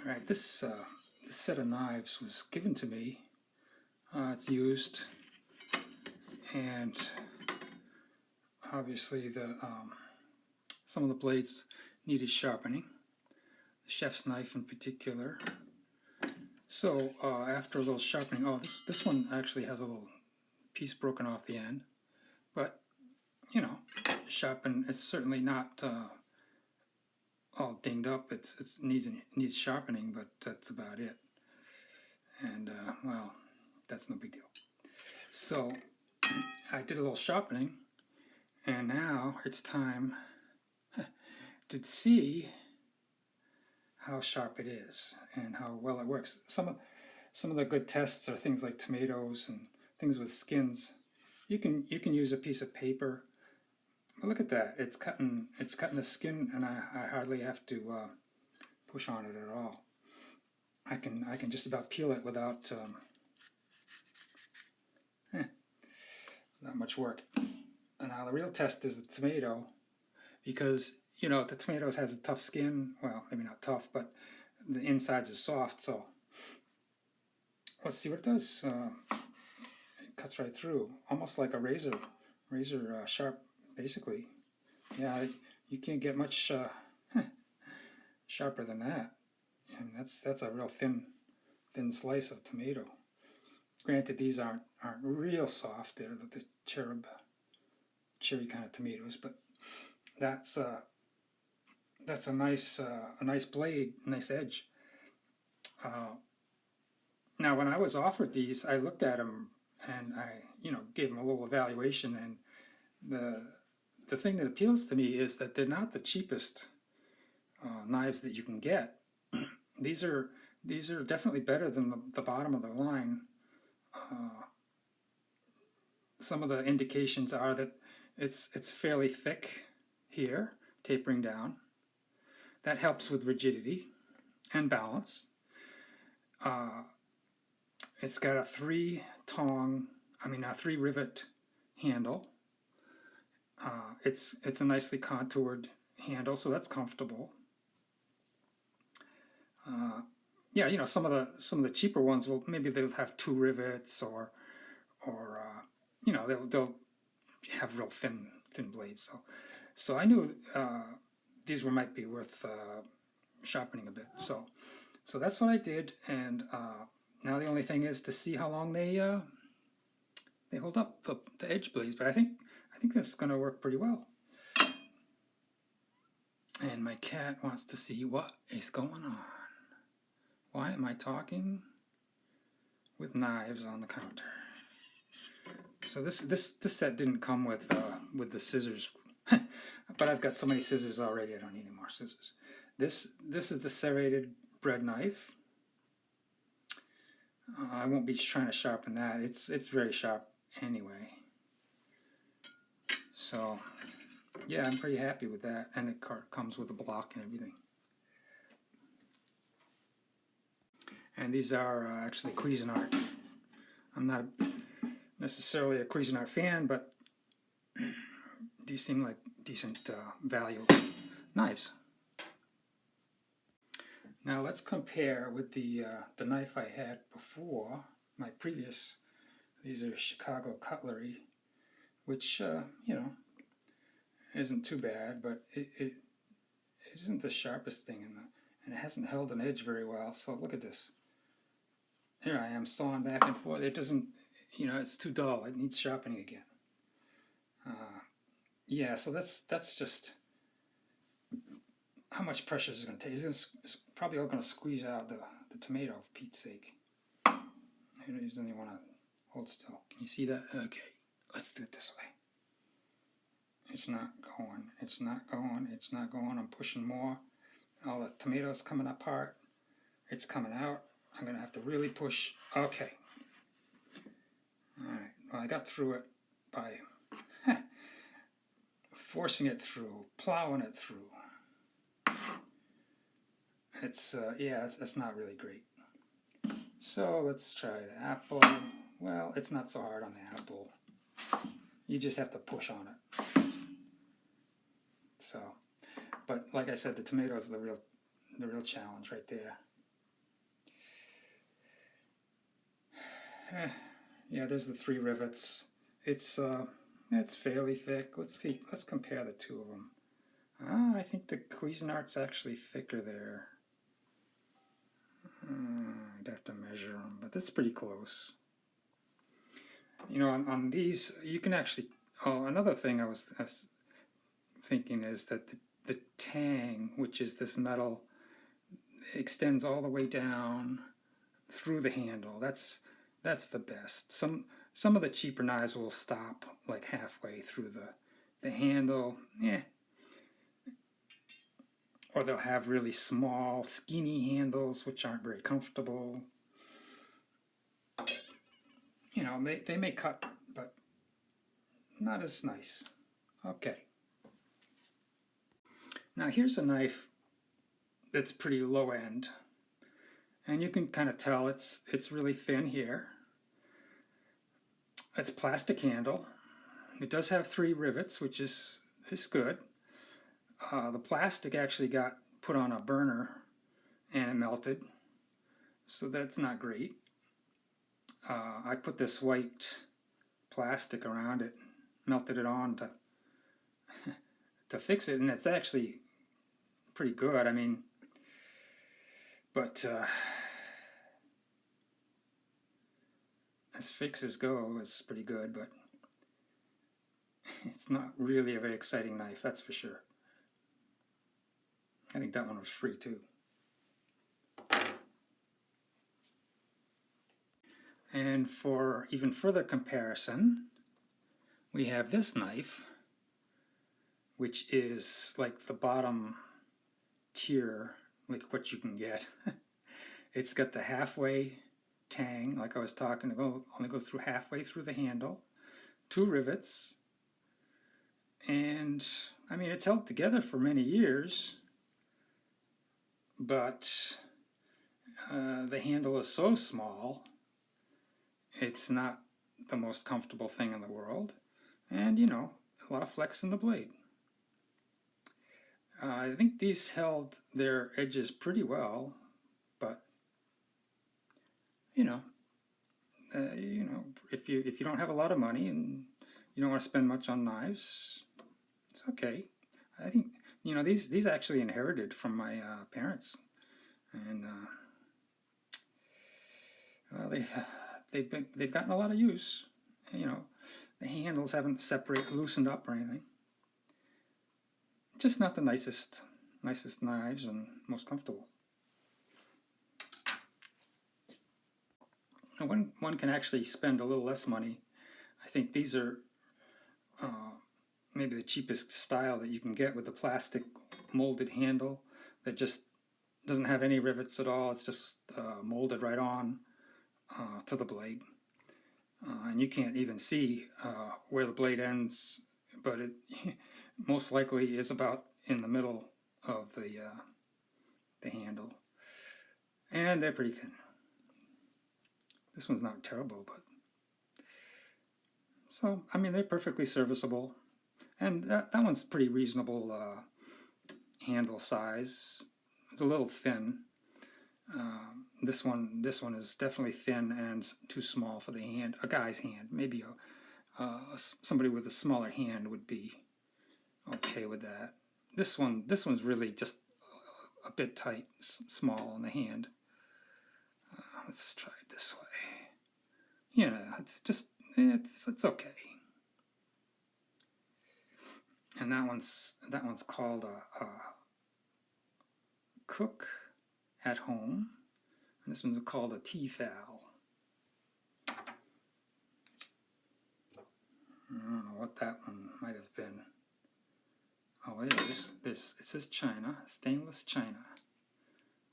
Alright, this set of knives was given to me. It's used, and obviously some of the blades needed sharpening. The chef's knife in particular. So after a little sharpening, this one actually has a little piece broken off the end, but you know, sharpen. It's certainly not all dinged up. It needs sharpening, but that's about it. And well, that's no big deal. So I did a little sharpening, and now it's time to see how sharp it is and how well it works. Some of the good tests are things like tomatoes and things with skins. You can use a piece of paper. But look at that! It's cutting the skin, and I hardly have to push on it at all. I can just about peel it without not much work. And now the real test is the tomato, because you know the tomato has a tough skin. Well, maybe not tough, but the insides are soft. So let's see what it does. It cuts right through, almost like a razor sharp, basically. Yeah, you can't get much sharper than that. And that's a real thin slice of tomato. Granted, these aren't real soft. They're the cherry kind of tomatoes, but that's a nice blade, nice edge. Now, when I was offered these, I looked at them and I gave them a little evaluation, and the thing that appeals to me is that they're not the cheapest knives that you can get. These are definitely better than the bottom of the line. Some of the indications are that it's fairly thick here, tapering down. That helps with rigidity and balance. It's got a three rivet handle. It's a nicely contoured handle, so that's comfortable. Yeah, some of the cheaper ones they'll have two rivets, or they'll have real thin blades. So I knew these might be worth sharpening a bit. So that's what I did, and now the only thing is to see how long they hold up, the edge blades. But I think that's going to work pretty well. And my cat wants to see what is going on. Why am I talking with knives on the counter? So this set didn't come with the scissors, but I've got so many scissors already. I don't need any more scissors. This is the serrated bread knife. I won't be trying to sharpen that. It's very sharp anyway. So yeah, I'm pretty happy with that, and it comes with a block and everything. And these are actually Cuisinart. I'm not necessarily a Cuisinart fan, but these seem like decent value knives. Now let's compare with the knife I had before, my previous. These are Chicago cutlery, which isn't too bad, but it isn't the sharpest thing, and it hasn't held an edge very well. So look at this. Here I am sawing back and forth. It doesn't, it's too dull. It needs sharpening again. Yeah, so that's just how much pressure is going to take. It's probably all going to squeeze out the tomato, for Pete's sake. He doesn't even want to hold still. Can you see that? Okay, let's do it this way. It's not going. It's not going. It's not going. I'm pushing more. All the tomatoes coming apart. It's coming out. I'm going to have to really push. Okay. All right. Well, I got through it by forcing it through, plowing it through. It's that's not really great. So let's try the apple. Well, it's not so hard on the apple. You just have to push on it. So, but like I said, the tomatoes are the real challenge right there. Yeah, there's the 3 rivets. It's fairly thick. Let's see. Let's compare the two of them. I think the Cuisinart's actually thicker there. I'd have to measure them, but that's pretty close. You know, on these, you can actually. Oh, another thing I was thinking is that the tang, which is this metal, extends all the way down through the handle. That's the best. Some of the cheaper knives will stop like halfway through the handle. Or they'll have really small, skinny handles, which aren't very comfortable. You know, they may cut, but not as nice. Okay. Now here's a knife that's pretty low end. And you can kind of tell it's really thin here. It's plastic handle. It does have 3 rivets, which is good. The plastic actually got put on a burner and it melted, so that's not great. I put this white plastic around it, melted it on to fix it, and it's actually pretty good. I mean, but as fixes go, it's pretty good, but it's not really a very exciting knife, that's for sure. I think that one was free too. And for even further comparison, we have this knife, which is like the bottom tier, like what you can get. It's got the halfway tang, like I was talking about, only goes through halfway through the handle, 2 rivets, and I mean, it's held together for many years, but the handle is so small, it's not the most comfortable thing in the world, and you know, a lot of flex in the blade. I think these held their edges pretty well, but you know, if you don't have a lot of money and you don't want to spend much on knives, it's okay. I think, you know, these actually inherited from my parents, and well, they've gotten a lot of use. You know, the handles haven't loosened up or anything. Just not the nicest knives and most comfortable. And one can actually spend a little less money. I think these are maybe the cheapest style that you can get, with the plastic molded handle that just doesn't have any rivets at all. It's just molded right on to the blade. And you can't even see where the blade ends, but it most likely is about in the middle of the handle. And they're pretty thin. This one's not terrible, but so I mean, they're perfectly serviceable, and that one's pretty reasonable handle size. It's a little thin. This one is definitely thin and too small for the hand, a guy's hand. Maybe somebody with a smaller hand would be okay with that. This one's really just a bit tight, small on the hand. Let's try it this way. You know, it's okay. And that one's called a Cook at Home, and this one's called a T-Fal. I don't know what that one might have been. Oh, it is. It says China, stainless China.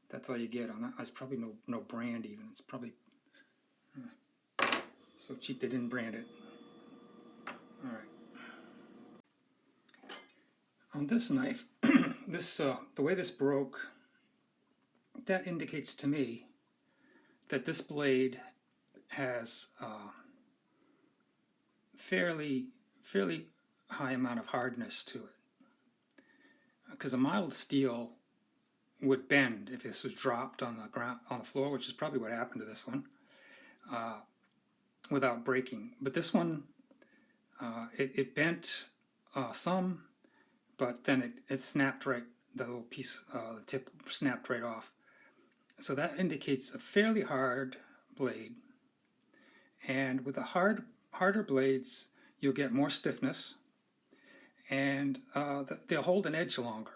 That's all you get on that. It's probably no brand even. It's probably so cheap they didn't brand it. All right. On this knife, the way this broke, that indicates to me that this blade has fairly high amount of hardness to it. Because a mild steel would bend if this was dropped on the ground, on the floor, which is probably what happened to this one. without breaking. But this one, it bent some, but then it snapped right, the little piece, the tip snapped right off. So that indicates a fairly hard blade. And with the harder blades, you'll get more stiffness, and they'll hold an edge longer.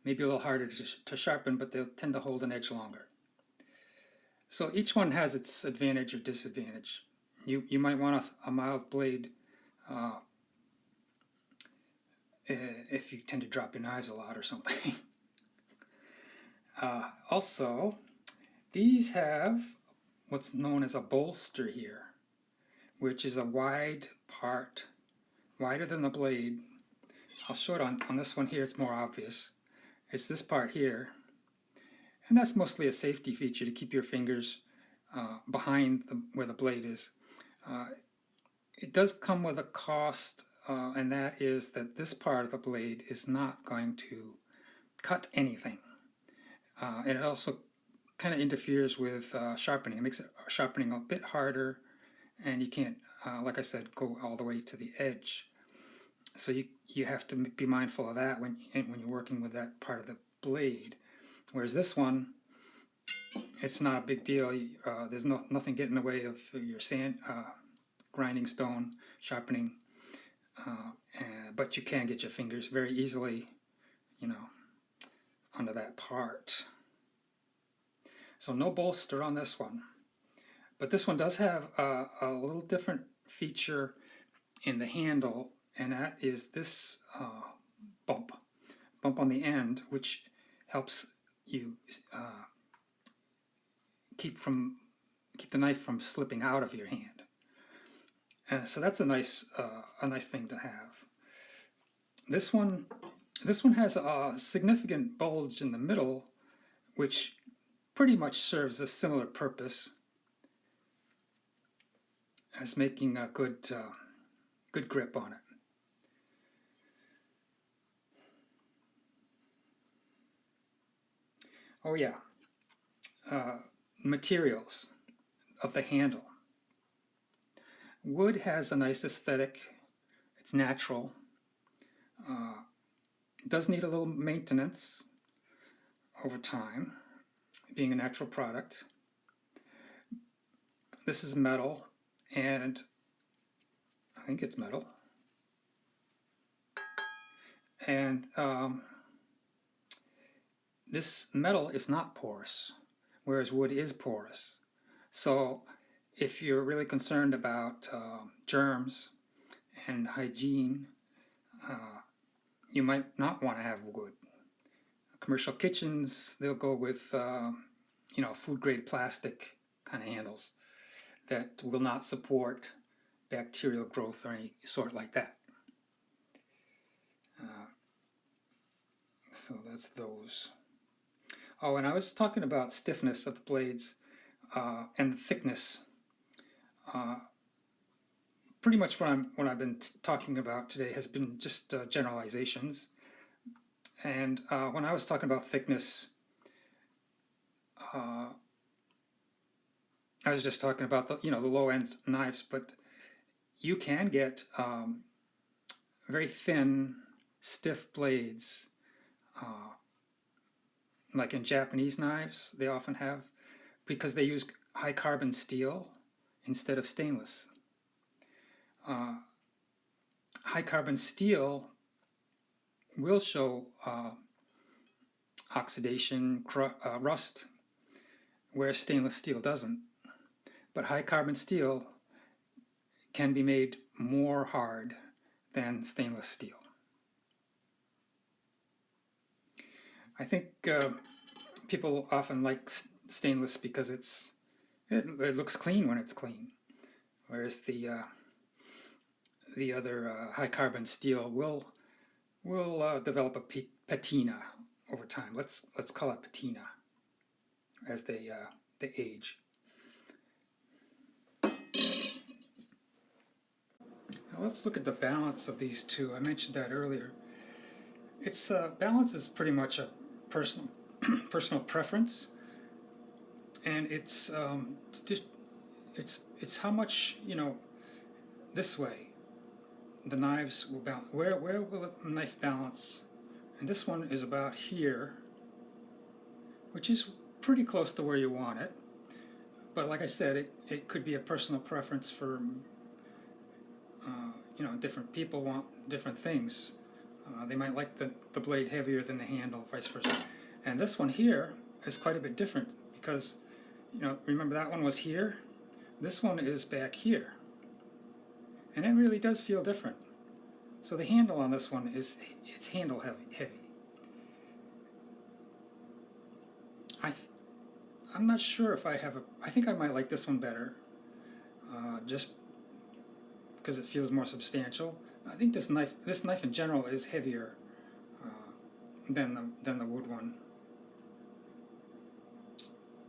Maybe a little harder to sharpen, but they'll tend to hold an edge longer. So each one has its advantage or disadvantage. You might want a mild blade if you tend to drop your knives a lot or something. Also, these have what's known as a bolster here, which is a wide part, wider than the blade. I'll show it on this one here, it's more obvious. It's this part here, and that's mostly a safety feature to keep your fingers behind where the blade is. It does come with a cost, and that is that this part of the blade is not going to cut anything. And it also kind of interferes with sharpening. It makes sharpening a bit harder, and you can't, like I said, go all the way to the edge. So you have to be mindful of that when you're working with that part of the blade. Whereas this one, it's not a big deal. There's nothing getting in the way of your grinding stone, sharpening, but you can get your fingers very easily, under that part. So no bolster on this one. But this one does have a little different feature in the handle, and that is this bump on the end, which helps you keep the knife from slipping out of your hand. So that's a nice thing to have. This one has a significant bulge in the middle, which pretty much serves a similar purpose as making a good grip on it. Oh yeah, materials of the handle. Wood has a nice aesthetic. It's natural. It does need a little maintenance over time, being a natural product. This is metal, and I think it's metal. And this metal is not porous, whereas wood is porous. So if you're really concerned about germs and hygiene, you might not want to have wood. Commercial kitchens, they'll go with food grade plastic kind of handles that will not support bacterial growth or any sort like that. So that's those. Oh, and I was talking about stiffness of the blades and thickness. Pretty much what I've been talking about today has been just generalizations. And when I was talking about thickness, I was just talking about the low end knives, but you can get very thin, stiff blades, like in Japanese knives. They often have, because they use high carbon steel instead of stainless. High carbon steel will show oxidation, rust, whereas stainless steel doesn't. But high carbon steel can be made more hard than stainless steel. I think people often like stainless because it looks clean when it's clean, whereas the other high carbon steel will develop a patina over time. Let's call it patina as they age. Now let's look at the balance of these two. I mentioned that earlier. Its balance is pretty much a personal preference, and it's just it's how much, you know, this way the knives will balance. Where will the knife balance? And this one is about here, which is pretty close to where you want it. But like I said, it could be a personal preference for, you know, different people want different things. They might like the blade heavier than the handle, vice versa. And this one here is quite a bit different because, you know, remember that one was here? This one is back here. And it really does feel different. So the handle on this one is, it's handle heavy. I'm not sure if I have I think I might like this one better, just because it feels more substantial. I think this knife in general is heavier than the wood one.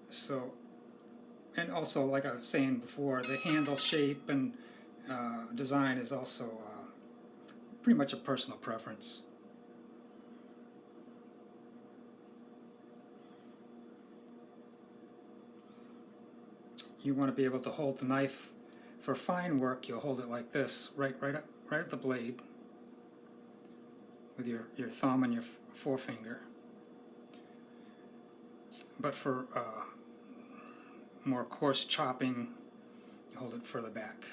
So, and also, like I was saying before, the handle shape and design is also pretty much a personal preference. You want to be able to hold the knife for fine work. You'll hold it like this, right at the blade, with your thumb and your forefinger. But for more coarse chopping, you hold it further back.